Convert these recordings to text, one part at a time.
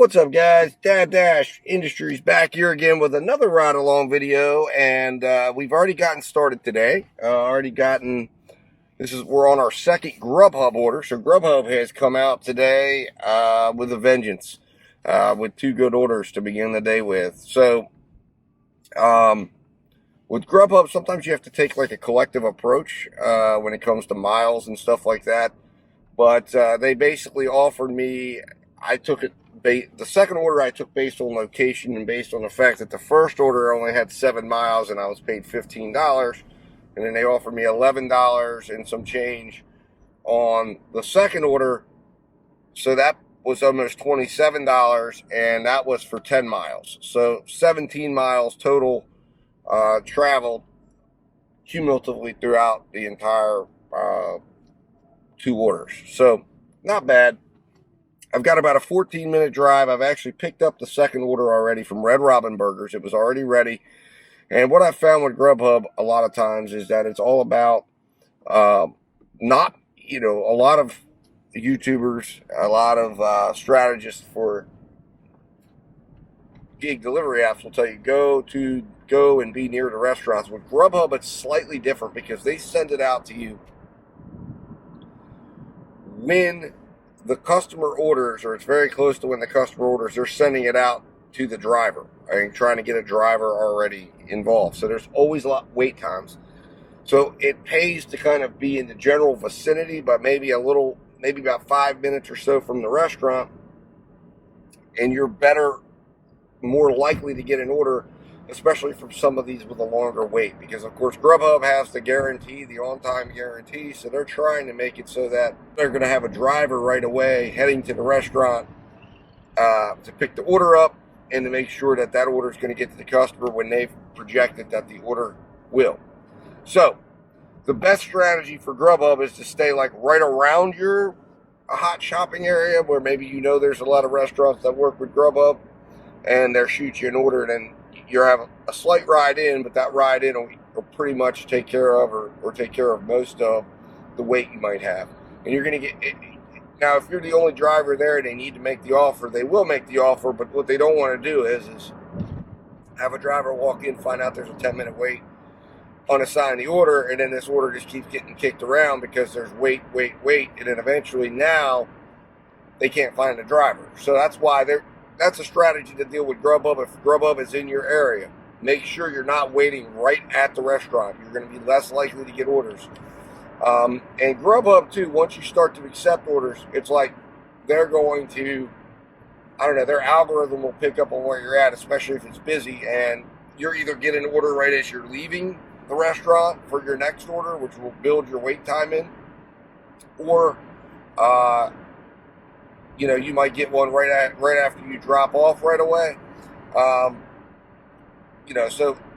What's up, guys? Dad Dash Industries back here again with another ride along video, and we've already gotten started today. We're on our second Grub Hub order. So Grub Hub has come out today with a vengeance, with two good orders to begin the day with. So with Grub Hub, sometimes you have to take like a collective approach when it comes to miles and stuff like that. But they basically offered me, the second order I took based on location and based on the fact that the first order only had 7 miles and I was paid $15. And then they offered me $11 and some change on the second order. So that was almost $27, and that was for 10 miles. So 17 miles total traveled cumulatively throughout the entire two orders. So not bad. I've got about a 14-minute drive. I've actually picked up the second order already from Red Robin Burgers. It was already ready. And what I've found with Grubhub a lot of times is that it's all about a lot of YouTubers, a lot of strategists for gig delivery apps will tell you go and be near the restaurants. With Grubhub, it's slightly different because they send it out to you when the customer orders, or it's very close to when the customer orders. They're sending it out to the driver and trying to get a driver already involved. So there's always a lot of wait times. So it pays to kind of be in the general vicinity, but maybe about 5 minutes or so from the restaurant, and you're more likely to get an order, especially from some of these with a longer wait, because of course Grubhub has the guarantee, the on-time guarantee, so they're trying to make it so that they're going to have a driver right away heading to the restaurant to pick the order up and to make sure that that order is going to get to the customer when they've projected that the order will. So the best strategy for Grubhub is to stay like right around your hot shopping area, where maybe there's a lot of restaurants that work with Grubhub, and they'll shoot you an order, and then you have a slight ride in, but that ride in will pretty much take care of or take care of most of the wait you might have. And you're going to get it. Now, if you're the only driver there and they need to make the offer, they will make the offer, but what they don't want to do is have a driver walk in, find out there's a 10-minute wait, unassign the order, and then this order just keeps getting kicked around because there's wait, and then eventually now they can't find a driver. So that's why that's a strategy to deal with Grubhub. If Grubhub is in your area, make sure you're not waiting right at the restaurant. You're going to be less likely to get orders. And Grubhub too, once you start to accept orders, it's like they're going to, their algorithm will pick up on where you're at, especially if it's busy, and you're either getting an order right as you're leaving the restaurant for your next order, which will build your wait time in, or you might get one right after you drop off right away.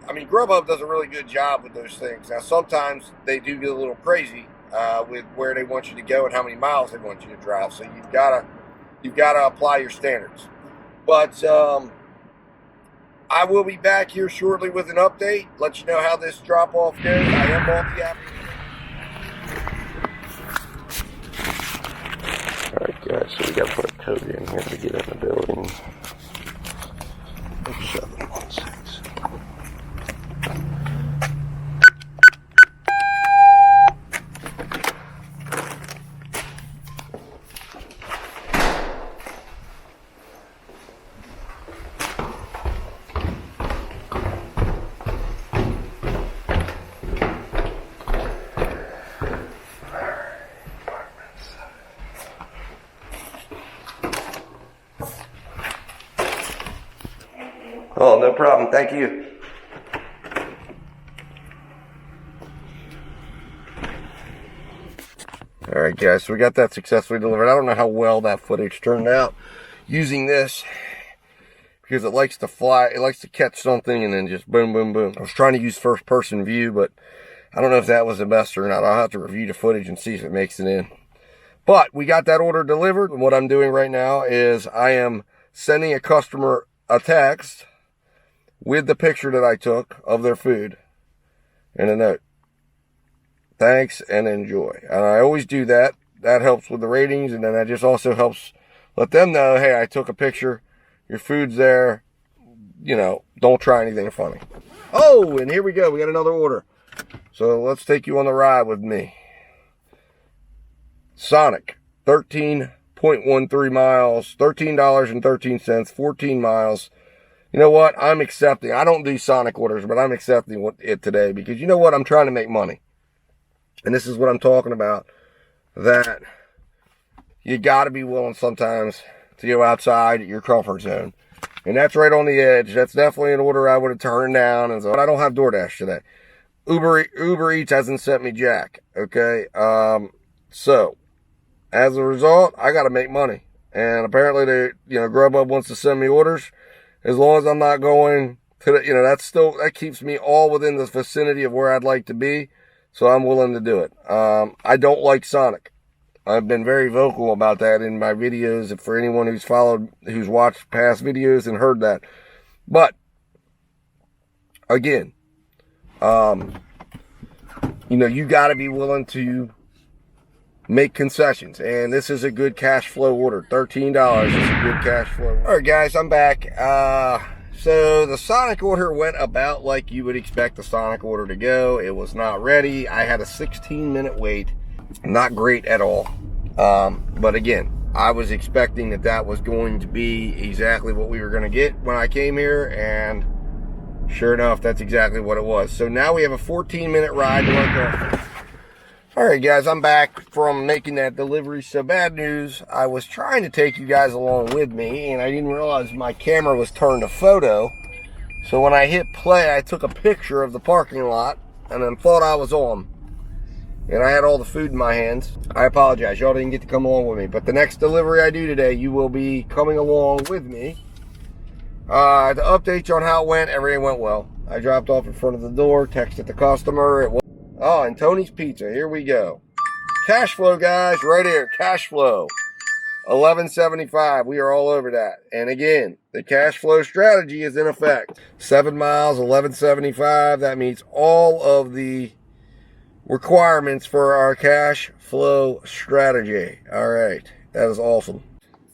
Grubhub does a really good job with those things. Now, sometimes they do get a little crazy with where they want you to go and how many miles they want you to drive. So you've got to apply your standards. But I will be back here shortly with an update. Let you know how this drop off goes. I am multi-app. Alright guys, so we got to put a code in here to get in the building. 716. Oh, no problem. Thank you. All right, guys. So we got that successfully delivered. I don't know how well that footage turned out using this, because it likes to fly. It likes to catch something and then just boom, boom, boom. I was trying to use first-person view, but I don't know if that was the best or not. I'll have to review the footage and see if it makes it in. But we got that order delivered. And what I'm doing right now is I am sending a customer a text with the picture that I took of their food and a note. Thanks and enjoy. And I always do that. That helps with the ratings, and then that just also helps let them know, hey, I took a picture Your food's there. You know, don't try anything funny. Oh, and here we go. We got another order. So let's take you on the ride with me. Sonic, 13.13 miles, $13.13, 14 miles. You know what? I'm accepting. I don't do Sonic orders, but I'm accepting it today because you know what? I'm trying to make money. And this is what I'm talking about. That you got to be willing sometimes to go outside your comfort zone. And that's right on the edge. That's definitely an order I would have turned down. And so, but I don't have DoorDash today. Uber Eats hasn't sent me jack. Okay. So as a result, I got to make money. And apparently Grubhub wants to send me orders. As long as I'm not going to that keeps me all within the vicinity of where I'd like to be. So I'm willing to do it. I don't like Sonic. I've been very vocal about that in my videos. And for anyone who's watched past videos and heard that. But again, you got to be willing to make concessions. And this is a good cash flow order. $13 is a good cash flow order. All right, guys, I'm back. So the Sonic order went about like you would expect the Sonic order to go. It was not ready. I had a 16-minute wait. Not great at all. But again, I was expecting that was going to be exactly what we were going to get when I came here. And sure enough, that's exactly what it was. So now we have a 14-minute ride to our car. All right, guys, I'm back from making that delivery. So bad news, I was trying to take you guys along with me, and I didn't realize my camera was turned to photo. So when I hit play, I took a picture of the parking lot and then thought I was on. And I had all the food in my hands. I apologize. Y'all didn't get to come along with me. But the next delivery I do today, you will be coming along with me. To update you on how it went, everything went well. I dropped off in front of the door, texted the customer. Oh, and Tony's Pizza. Here we go. Cash flow, guys. Right here. Cash flow. $11.75. We are all over that. And again, the cash flow strategy is in effect. 7 miles, $11.75. That meets all of the requirements for our cash flow strategy. All right. That is awesome.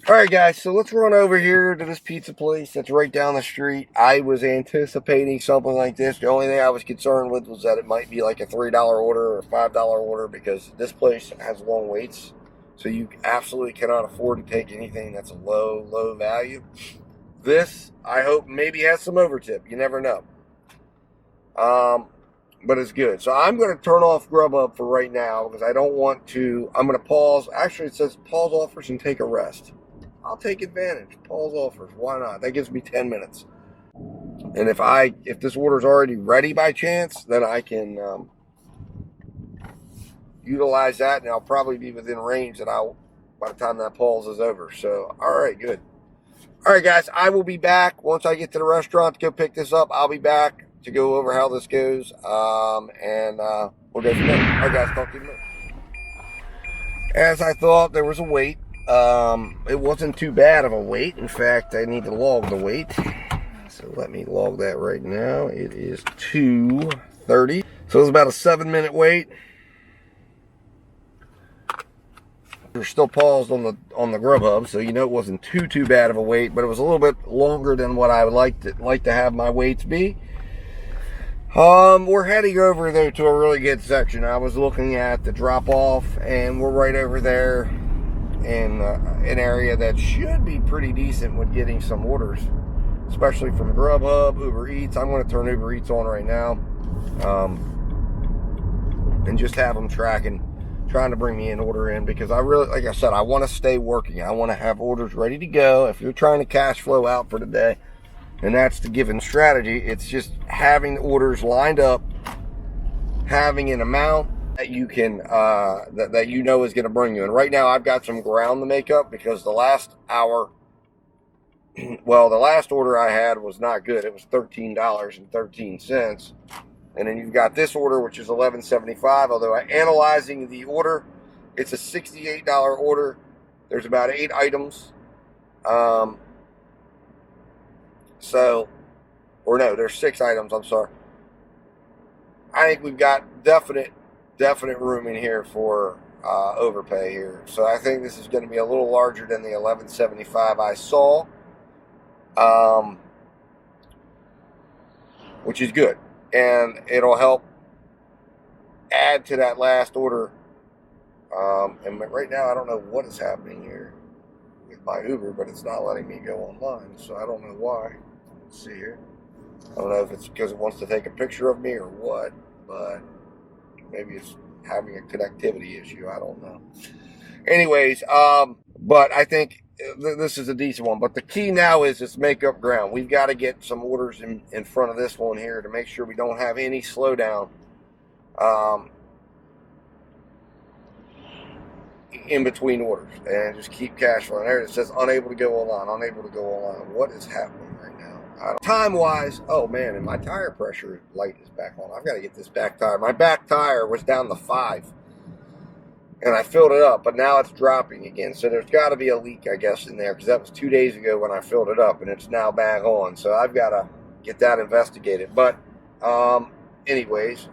All right, guys, so let's run over here to this pizza place that's right down the street. I was anticipating something like this. The only thing I was concerned with was that it might be like a $3 order or a $5 order because this place has long waits. So you absolutely cannot afford to take anything that's a low value. This, I hope, maybe has some overtip. You never know. But it's good. So I'm going to turn off Grubhub for right now because I don't want to. I'm going to pause. Actually, it says pause offers and take a rest. I'll take advantage. Pause offers. Why not? That gives me 10 minutes. And if this order's already ready by chance, then I can utilize that, and I'll probably be within range by the time that pause is over. So, all right, good. All right, guys, I will be back once I get to the restaurant to go pick this up. I'll be back to go over how this goes, and we'll go from there. All right, guys, talk to you in a minute. As I thought, there was a wait. It wasn't too bad of a wait. In fact, I need to log the wait. So let me log that right now. It is 2:30. So it was about a 7-minute wait. We're still paused on the Grubhub, so it wasn't too bad of a wait, but it was a little bit longer than what I would like to have my waits be. We're heading over though to a really good section. I was looking at the drop off, and we're right over there in an area that should be pretty decent with getting some orders, especially from Grubhub, Uber Eats. I'm going to turn Uber Eats on right now, and just have them trying to bring me an order in, because I really, like I said, I want to stay working. I want to have orders ready to go. If you're trying to cash flow out for today, and that's the given strategy, it's just having orders lined up, having an amount that you can that is going to bring you. And right now I've got some ground to make up, because the last hour, well, the last order I had was not good. It was $13.13. And then you've got this order, which is $11.75. Although analyzing the order, it's a $68 order. There's about 8 items. There's 6 items. I'm sorry. I think we've got definite room in here for overpay here. So I think this is going to be a little larger than the $11.75 I saw. which is good. And it'll help add to that last order. And right now, I don't know what is happening here with my Uber, but it's not letting me go online, so I don't know why. Let's see here. I don't know if it's because it wants to take a picture of me or what, but maybe it's having a connectivity issue. I don't know. Anyways, but I think this is a decent one. But the key now is just make up ground. We've got to get some orders in front of this one here to make sure we don't have any slowdown in between orders, and just keep cash flowing. There it says unable to go online, unable to go online. What is happening right now? Time wise, oh man, and my tire pressure light is back on. I've got to get this back tire. My back tire was down to 5, and I filled it up, but now it's dropping again. So there's got to be a leak, I guess, in there, because that was 2 days ago when I filled it up, and it's now back on. So I've got to get that investigated. But anyways,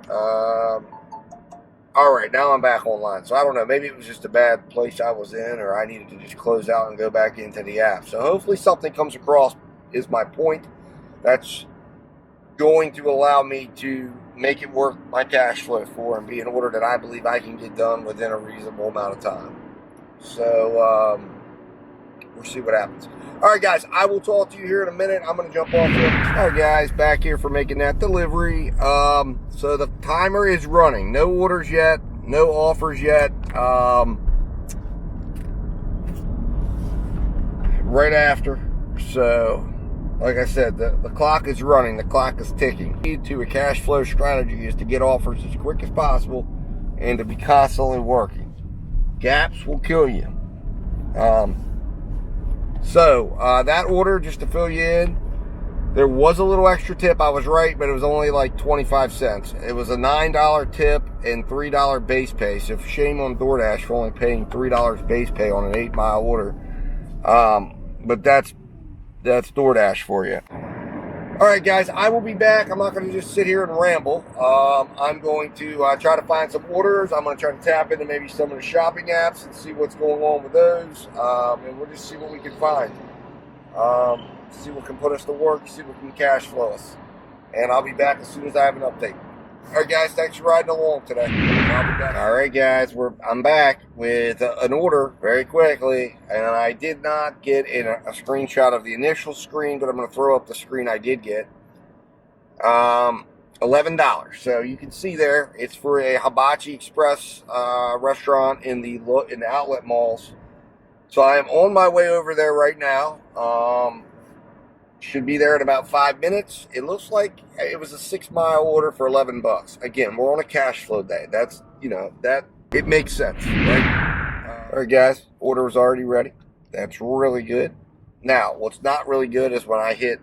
all right, now I'm back online. So I don't know, maybe it was just a bad place I was in, or I needed to just close out and go back into the app. So hopefully something comes across, is my point. That's going to allow me to make it work my cash flow for and be an order that I believe I can get done within a reasonable amount of time. So we'll see what happens. All right, guys, I will talk to you here in a minute. I'm going to jump off here. All right, guys, back here for making that delivery. So the timer is running. No orders yet. No offers yet. Right after. So, like I said, the clock is running. The clock is ticking. The key to a cash flow strategy is to get offers as quick as possible and to be constantly working. Gaps will kill you. So that order, just to fill you in, there was a little extra tip. I was right, but it was only like 25 cents. It was a $9 tip and $3 base pay. So shame on DoorDash for only paying $3 base pay on an 8-mile order. But that's DoorDash for you. All right, guys, I will be back. I'm not going to just sit here and ramble. I'm going to try to find some orders. I'm going to try to tap into maybe some of the shopping apps and see what's going on with those. And we'll just see what we can find. See what can put us to work, see what can cash flow us. And I'll be back as soon as I have an update. All right, guys, thanks for riding along today. I'll be back. All right, guys, I'm back with an order very quickly. And I did not get a screenshot of the initial screen, but I'm going to throw up the screen I did get. $11. So you can see there, it's for a Hibachi Express restaurant in the outlet malls. So I am on my way over there right now. Should be there in about 5 minutes. It looks like it was a 6-mile order for $11. Again, we're on a cash flow day. That's, that it makes sense, right? All right, guys, order was already ready. That's really good. Now, what's not really good is when I hit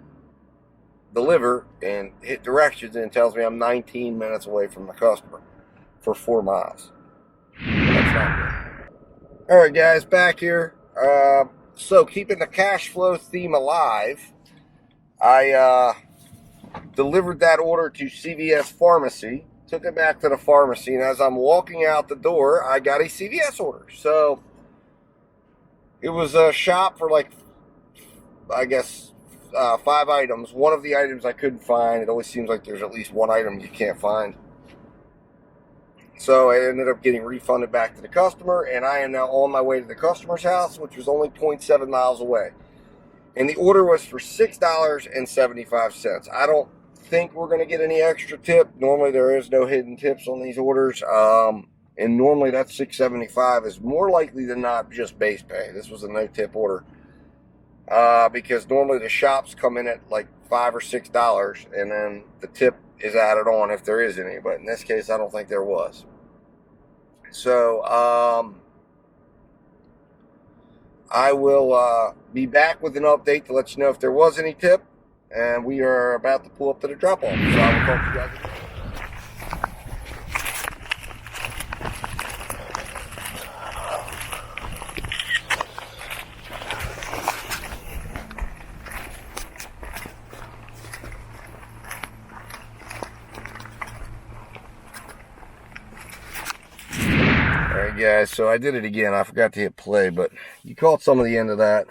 deliver and hit directions and it tells me I'm 19 minutes away from the customer for 4 miles. That's not good. All right, guys, back here. So keeping the cash flow theme alive, I delivered that order to CVS Pharmacy, took it back to the pharmacy, and as I'm walking out the door, I got a CVS order. So it was a shop for like, I guess, 5 items. One of the items I couldn't find. It always seems like there's at least one item you can't find. So I ended up getting refunded back to the customer, and I am now on my way to the customer's house, which was only 0.7 miles away. And the order was for $6.75. I don't think we're going to get any extra tip. Normally there is no hidden tips on these orders. And normally that $6.75 is more likely than not just base pay. This was a no tip order. Because normally the shops come in at like $5 or $6, and then the tip is added on if there is any. But in this case, I don't think there was. So, I will be back with an update to let you know if there was any tip, and we are about to pull up to the drop-off. So I will talk to you guys again. Alright, guys, so I did it again. I forgot to hit play, but you caught some of the end of that.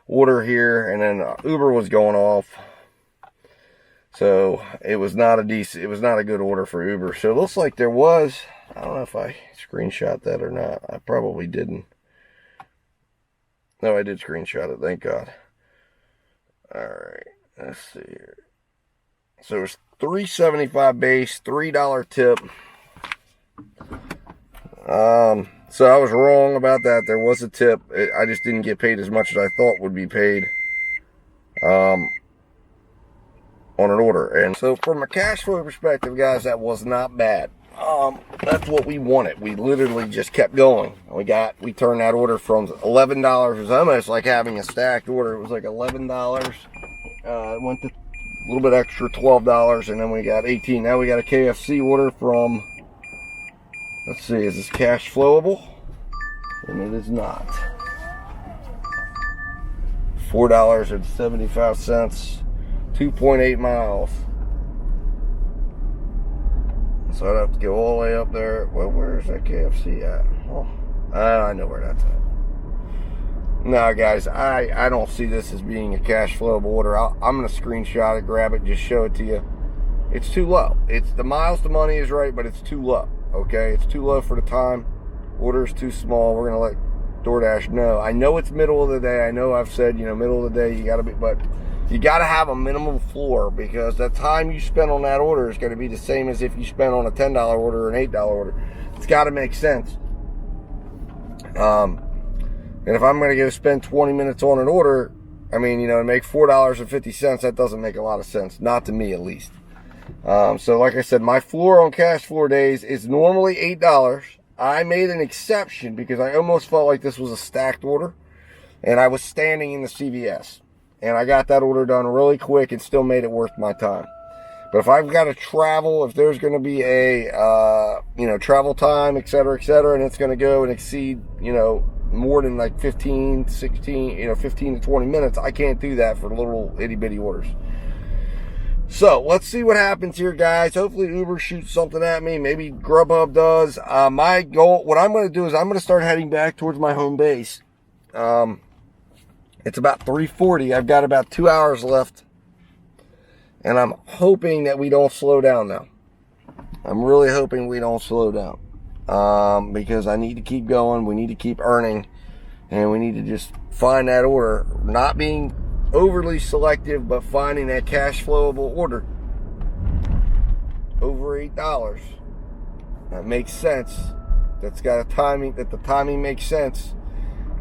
order here, and then Uber was going off. So it was not a good order for Uber. So it looks like there was, I don't know if I screenshot that or not. I probably didn't. No, I did screenshot it, thank God. Alright, let's see here. So it's $3.75 base, $3 tip. So I was wrong about that. There was a tip. I just didn't get paid as much as I thought would be paid on an order. And so from a cash flow perspective, guys, that was not bad. That's what we wanted. We literally just kept going. We turned that order from $11. It was almost like having a stacked order. It was like $11. It went to a little bit extra, $12, and then we got $18. Now we got a KFC order from, let's see, is this cash flowable? And it is not. $4.75, 2.8 miles. So I'd have to go all the way up there. Well, where is that KFC at? Oh, I know where that's at. No, guys, I don't see this as being a cash flowable order. I'm going to screenshot it, grab it, just show it to you. It's too low. It's the miles to money is right, but it's too low. Okay, it's too low for the time. Order is too small. We're going to let DoorDash know. I know it's middle of the day. I know I've said, middle of the day, you got to be, but you got to have a minimum floor, because the time you spend on that order is going to be the same as if you spent on a $10 order or an $8 order. It's got to make sense. And if I'm going to spend 20 minutes on an order, and make $4.50, that doesn't make a lot of sense. Not to me, at least. So like I said, my floor on cash floor days is normally $8. I made an exception because I almost felt like this was a stacked order, and I was standing in the CVS. And I got that order done really quick and still made it worth my time. But if I've got to travel, if there's going to be a, travel time, et cetera, and it's going to go and exceed, more than like 15 to 20 minutes, I can't do that for little itty bitty orders. So let's see what happens here, guys. Hopefully Uber shoots something at me. Maybe Grubhub does. My goal, what I'm going to do is I'm going to start heading back towards my home base. It's about 3:40. I've got about 2 hours left. And I'm hoping that we don't slow down now. I'm really hoping we don't slow down. Because I need to keep going. We need to keep earning. And we need to just find that order. Not being overly selective, but finding that cash flowable order. Over $8. That makes sense. That's got a timing, that the timing makes sense.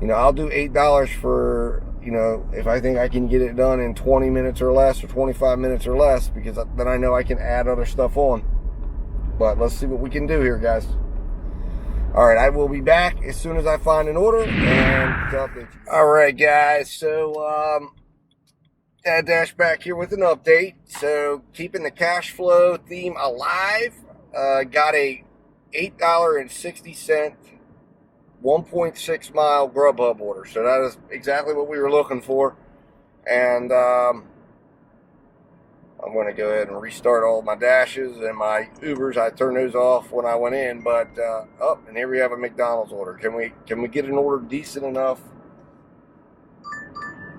I'll do $8 for, if I think I can get it done in 20 minutes or less, or 25 minutes or less, because then I know I can add other stuff on. But let's see what we can do here, guys. All right, I will be back as soon as I find an order and to update you. All right, guys. So, Dash back here with an update. So, keeping the cash flow theme alive. Got a $8.60 1.6 mile Grubhub order. So that is exactly what we were looking for. And I'm going to go ahead and restart all my dashes and my Ubers. I turned those off when I went in, but and here we have a McDonald's order. Can we get an order decent enough?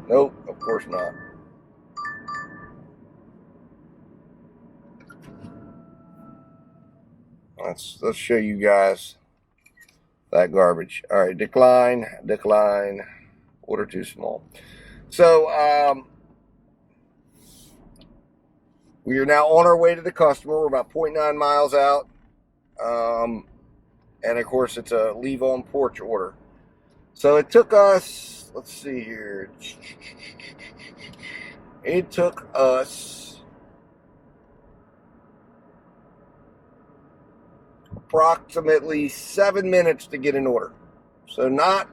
Nope, of course not. Let's show you guys that garbage. All right, decline, order too small. So we are now on our way to the customer. We're about 0.9 miles out. And of course it's a leave on porch order. So it took us, let's see here. It took us approximately 7 minutes to get an order. So not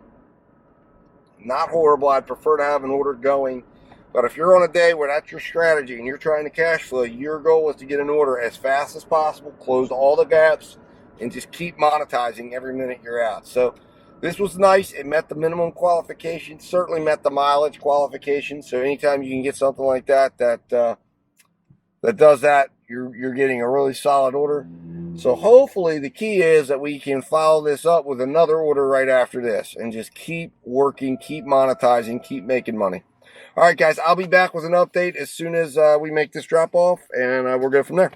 horrible. I'd prefer to have an order going. But if you're on a day where that's your strategy and you're trying to cash flow, your goal is to get an order as fast as possible, close all the gaps, and just keep monetizing every minute you're out. So this was nice. It met the minimum qualification, certainly met the mileage qualification. So anytime you can get something like that does that, you're getting a really solid order. So hopefully the key is that we can follow this up with another order right after this and just keep working, keep monetizing, keep making money. All right, guys, I'll be back with an update as soon as we make this drop off, and we'll go from there.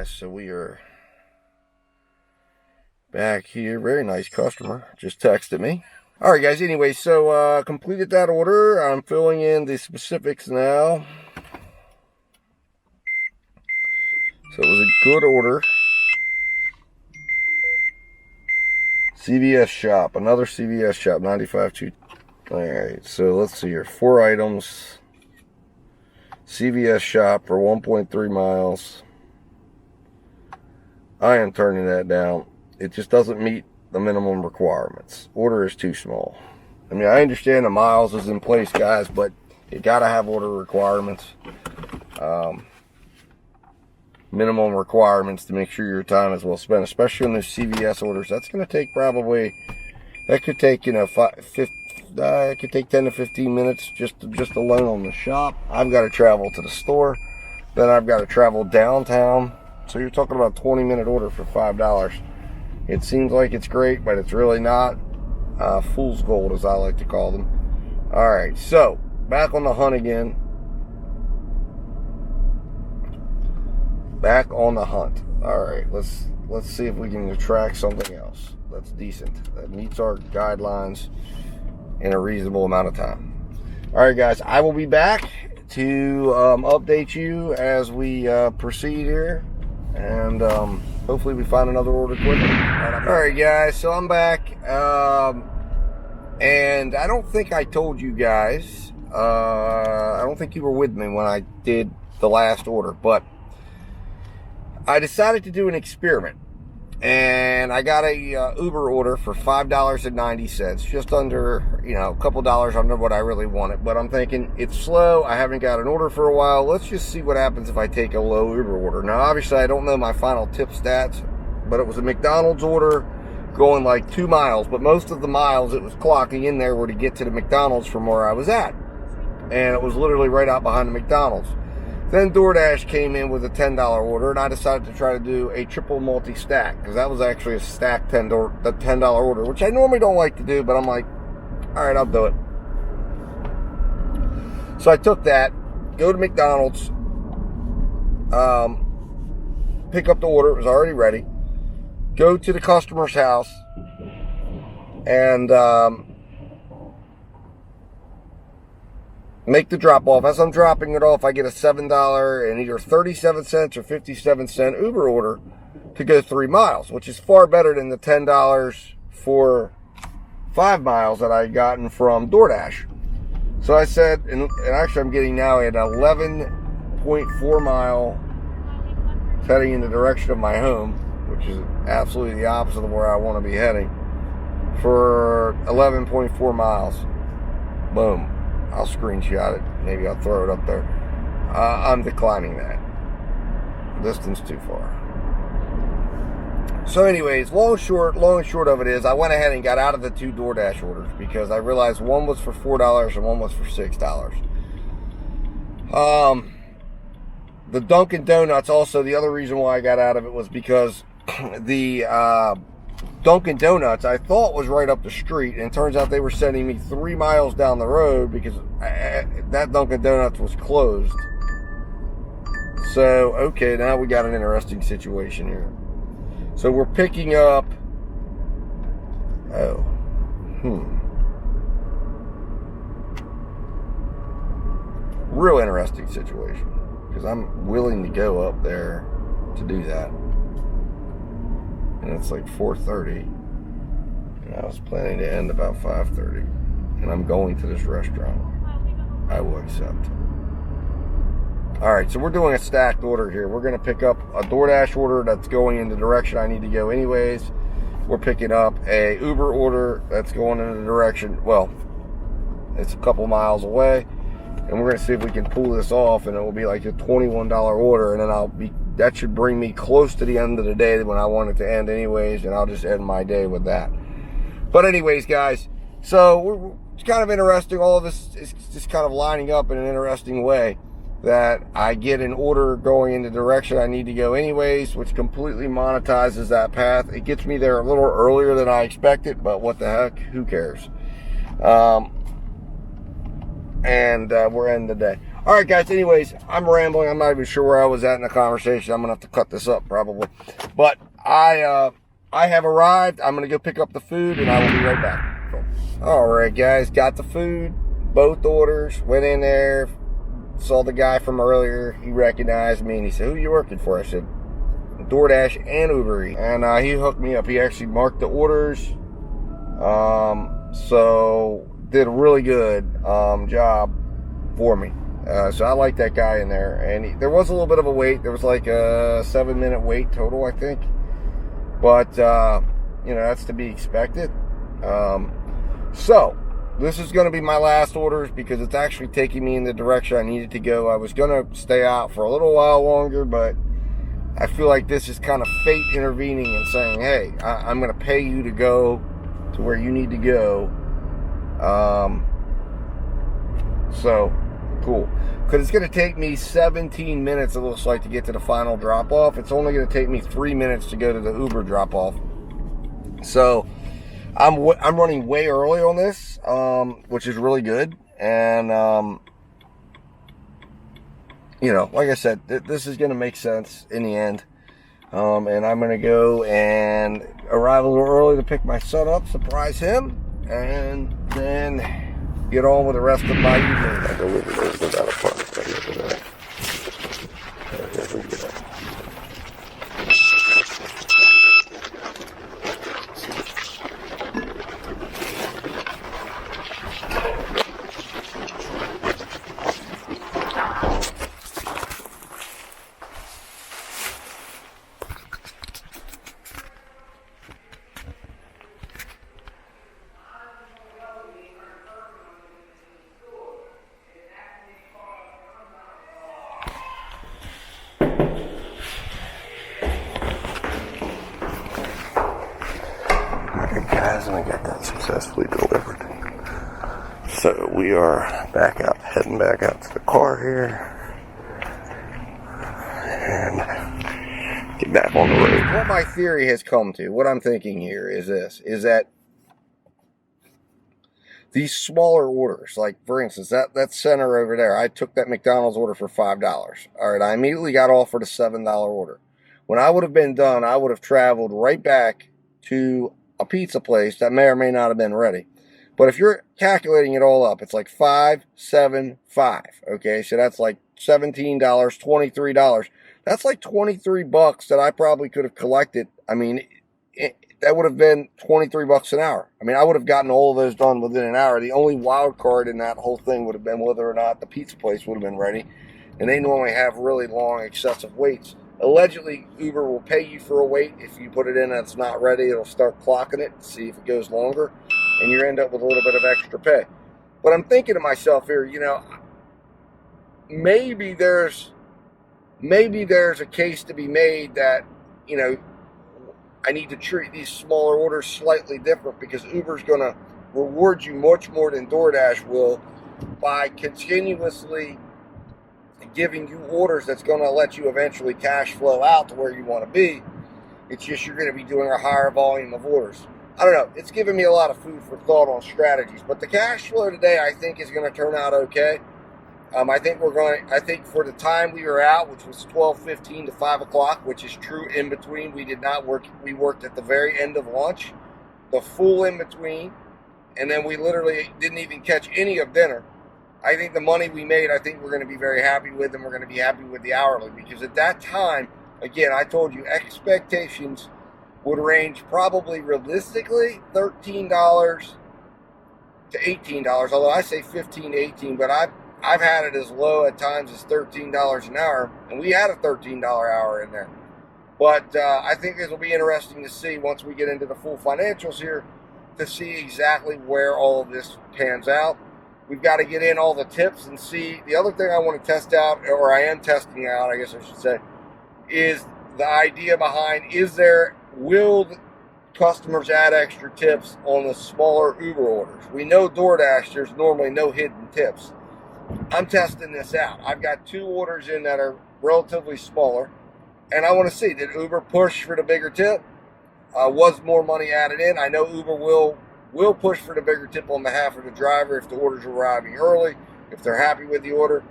So we are back here. Very nice customer. Just texted me. All right, guys. Anyway, so completed that order. I'm filling in the specifics now. So it was a good order. CVS shop. Another CVS shop. 95.2. All right. So let's see here. 4 items. CVS shop for 1.3 miles. I am turning that down. It just doesn't meet the minimum requirements. Order is too small. I mean, I understand the miles is in place, guys, but you gotta have order requirements. Minimum requirements to make sure your time is well spent, especially on those CVS orders. That's gonna take probably, that could take, you know, it could take 10 to 15 minutes just alone on the shop. I've got to travel to the store. Then I've got to travel downtown. So you're talking about a 20-minute order for $5. It seems like it's great, but it's really not. Fool's gold, as I like to call them. All right, so back on the hunt again. Back on the hunt. All right, let's see if we can attract something else that's decent, that meets our guidelines in a reasonable amount of time. All right, guys, I will be back to update you as we proceed here. And hopefully we find another order quickly. All right, guys, so I'm back. And I don't think I told you guys. I don't think you were with me when I did the last order. But I decided to do an experiment. And I got a Uber order for $5.90. Just under, you know, a couple dollars under what I really wanted. But I'm thinking, it's slow. I haven't got an order for a while. Let's just see what happens if I take a low Uber order. Now, obviously, I don't know my final tip stats. But it was a McDonald's order going like 2 miles. But most of the miles it was clocking in there were to get to the McDonald's from where I was at. And it was literally right out behind the McDonald's. Then DoorDash came in with a $10 order, and I decided to try to do a triple multi-stack, because that was actually a stacked $10 order, which I normally don't like to do, but I'm like, all right, I'll do it. So I took that, go to McDonald's, pick up the order. It was already ready. Go to the customer's house, and make the drop off. As I'm dropping it off, I get a $7 and either 37 cents or 57-cent Uber order to go 3 miles, which is far better than the $10 for 5 miles that I had gotten from DoorDash. So I said, and actually I'm getting now at 11.4 mile heading in the direction of my home, which is absolutely the opposite of where I want to be heading, for 11.4 miles. Boom. I'll screenshot it. Maybe I'll throw it up there. I'm declining that. Distance too far. So anyways, long and short of it is, I went ahead and got out of the 2 DoorDash orders because I realized one was for $4 and one was for $6. The Dunkin' Donuts, also, the other reason why I got out of it was because the Dunkin' Donuts I thought was right up the street, and it turns out they were sending me 3 miles down the road because that Dunkin' Donuts was closed. So, okay, now we got an interesting situation here. So we're picking up, real interesting situation, because I'm willing to go up there to do that. And it's like 4:30, and I was planning to end about 5:30, and I'm going to this restaurant. I will accept. All right, so we're doing a stacked order here. We're going to pick up a DoorDash order that's going in the direction I need to go anyways. We're picking up a Uber order that's going in the direction, well, it's a couple miles away. And we're going to see if we can pull this off, and it will be like a $21 order, and then that should bring me close to the end of the day when I want it to end anyways, and I'll just end my day with that. But anyways, guys, so it's kind of interesting. All of this is just kind of lining up in an interesting way, that I get an order going in the direction I need to go anyways, which completely monetizes that path. It gets me there a little earlier than I expected, but what the heck, who cares? We're ending the day. All right, guys, anyways, I'm rambling. I'm not even sure where I was at in the conversation. I'm going to have to cut this up probably. But I have arrived. I'm going to go pick up the food, and I will be right back. Cool. All right, guys, got the food, both orders, went in there, saw the guy from earlier. He recognized me, and he said, "Who are you working for?" I said, "DoorDash and Uber Eats." And he hooked me up. He actually marked the orders. So did a really good job for me. So I like that guy in there. And there was a little bit of a wait. There was like a 7-minute wait total, I think. But, that's to be expected. So this is going to be my last orders because it's actually taking me in the direction I needed to go. I was going to stay out for a little while longer, but I feel like this is kind of fate intervening and saying, hey, I'm going to pay you to go to where you need to go. So cool. Because it's going to take me 17 minutes, it looks like, to get to the final drop-off. It's only going to take me 3 minutes to go to the Uber drop-off. So I'm running way early on this, which is really good. And, like I said, this is going to make sense in the end. And I'm going to go and arrive a little early to pick my son up, surprise him, and then get on with the rest of my evening. I go with those without a fun. Guys, and I got that successfully delivered. So we are heading back out to the car here, and get back on the road. What my theory has come to, what I'm thinking here is that these smaller orders, like for instance, that center over there, I took that McDonald's order for $5. All right, I immediately got offered a $7 order. When I would have been done, I would have traveled right back to a pizza place that may or may not have been ready. But if you're calculating it all up, it's like $5, $7, $5. Okay, so that's like $17, $23. That's like $23 that I probably could have collected. I mean, that would have been $23 an hour. I mean, I would have gotten all of those done within an hour. The only wild card in that whole thing would have been whether or not the pizza place would have been ready. And they normally have really long, excessive waits. Allegedly, Uber will pay you for a wait. If you put it in and it's not ready, it'll start clocking it to see if it goes longer, and you end up with a little bit of extra pay. But I'm thinking to myself here, maybe there's a case to be made that, I need to treat these smaller orders slightly different because Uber's going to reward you much more than DoorDash will by continuously giving you orders that's going to let you eventually cash flow out to where you want to be. It's just you're going to be doing a higher volume of orders. I don't know. It's giving me a lot of food for thought on strategies. But the cash flow today, I think, is going to turn out okay. I think for the time we were out, which was 12:15 to 5 o'clock, which is true in between. We did not work. We worked at the very end of lunch, the full in between, and then we literally didn't even catch any of dinner. I think the money we made, I think we're going to be very happy with, and we're going to be happy with the hourly, because at that time, again, I told you, expectations would range probably realistically $13 to $18, although I say 15 to 18, but I've had it as low at times as $13 an hour, and we had a $13 hour in there. But I think this will be interesting to see once we get into the full financials here, to see exactly where all of this pans out. We've got to get in all the tips and see. The other thing I want to test out, or I am testing out, I guess I should say, is the idea behind, will customers add extra tips on the smaller Uber orders? We know DoorDash, there's normally no hidden tips. I'm testing this out. I've got 2 orders in that are relatively smaller, and I want to see, did Uber push for the bigger tip? Was more money added in? I know Uber will push for the bigger tip on behalf of the driver if the order's arriving early, if they're happy with the order.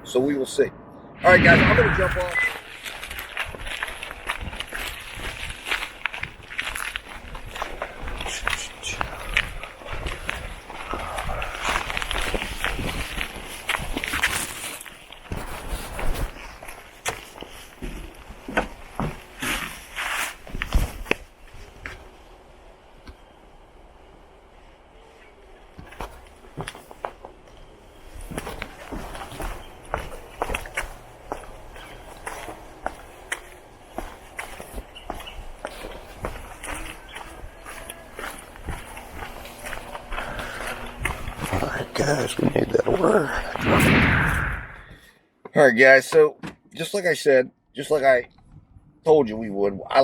So we will see. All right, guys, I'm going to jump off. Guys, we made that order. All right, guys. So, just like I said, just like I told you we would, I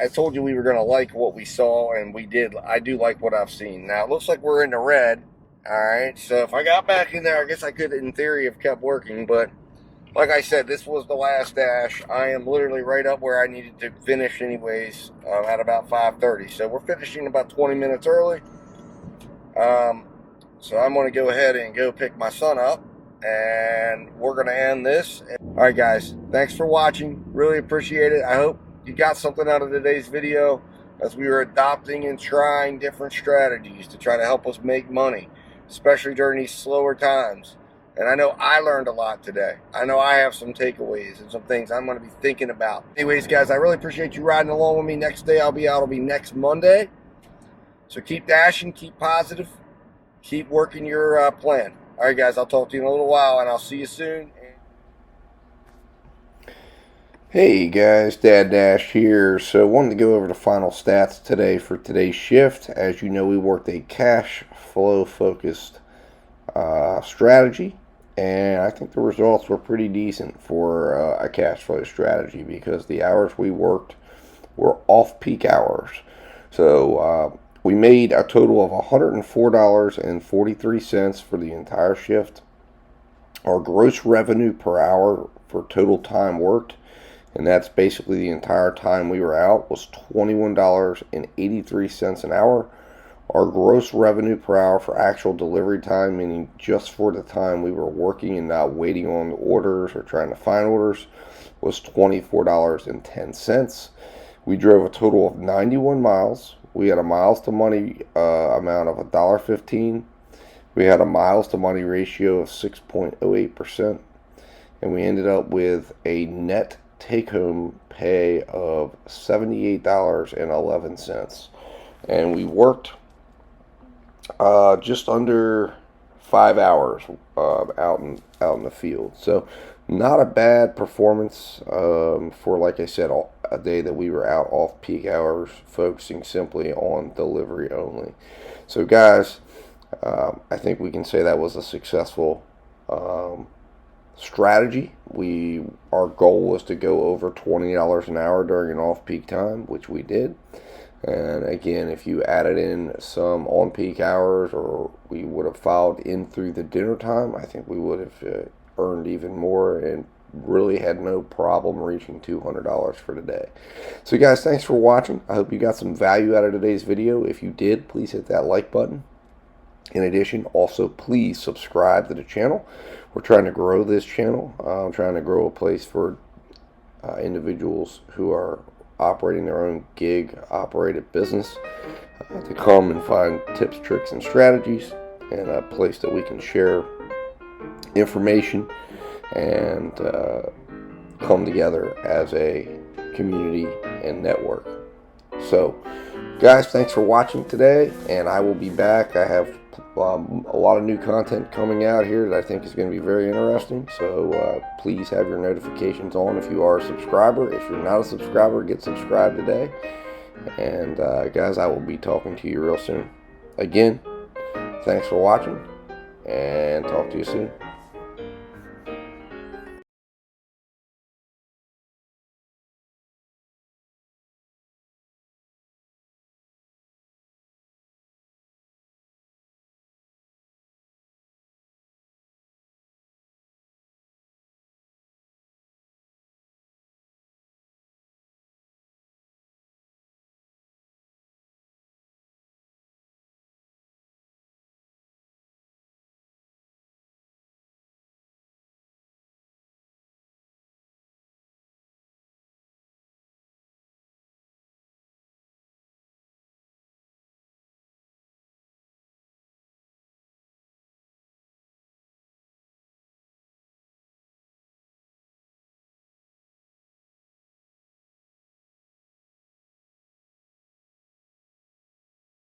told you we were gonna like what we saw, and we did. I do like what I've seen. Now it looks like we're in the red. All right. So if I got back in there, I guess I could, in theory, have kept working. But like I said, this was the last dash. I am literally right up where I needed to finish, anyways, at about 5:30. So we're finishing about 20 minutes early. So I'm going to go ahead and go pick my son up, and we're going to end this. All right, guys, thanks for watching. Really appreciate it. I hope you got something out of today's video, as we are adopting and trying different strategies to try to help us make money, especially during these slower times. And I know I learned a lot today. I know I have some takeaways and some things I'm going to be thinking about. Anyways, guys, I really appreciate you riding along with me. Next day I'll be out. It'll be next Monday. So keep dashing, keep positive. Keep working your plan. All right, guys, I'll talk to you in a little while, and I'll see you soon. Hey, guys, Dad Dash here. So wanted to go over the final stats today for today's shift. As you know, we worked a cash flow focused strategy, and I think the results were pretty decent for a cash flow strategy, because the hours we worked were off-peak hours. So we made a total of $104.43 for the entire shift. Our gross revenue per hour for total time worked, and that's basically the entire time we were out, was $21.83 an hour. Our gross revenue per hour for actual delivery time, meaning just for the time we were working and not waiting on orders or trying to find orders, was $24.10. We drove a total of 91 miles. We had a miles to money amount of $1.15. We had a miles to money ratio of 6.08%. And we ended up with a net take-home pay of $78.11. And we worked just under 5 hours out in the field. So not a bad performance for, like I said, a day that we were out off peak hours, focusing simply on delivery only. So guys, I think we can say that was a successful strategy. Our goal was to go over $20 an hour during an off-peak time, which we did. And again, if you added in some on-peak hours, or we would have filed in through the dinner time, I think we would have earned even more and really had no problem reaching $200 for the day. So guys, thanks for watching. I hope you got some value out of today's video. If you did, please hit that like button. In addition, also please subscribe to the channel. We're trying to grow this channel. I'm trying to grow a place for individuals who are operating their own gig operated business to come and find tips, tricks, and strategies, and a place that we can share information and come together as a community and network. So guys, thanks for watching today, and I will be back. I have a lot of new content coming out here that I think is going to be very interesting. So please have your notifications on if you are a subscriber. If you're not a subscriber, get subscribed today. And guys, I will be talking to you real soon. Again, thanks for watching, and talk to you soon.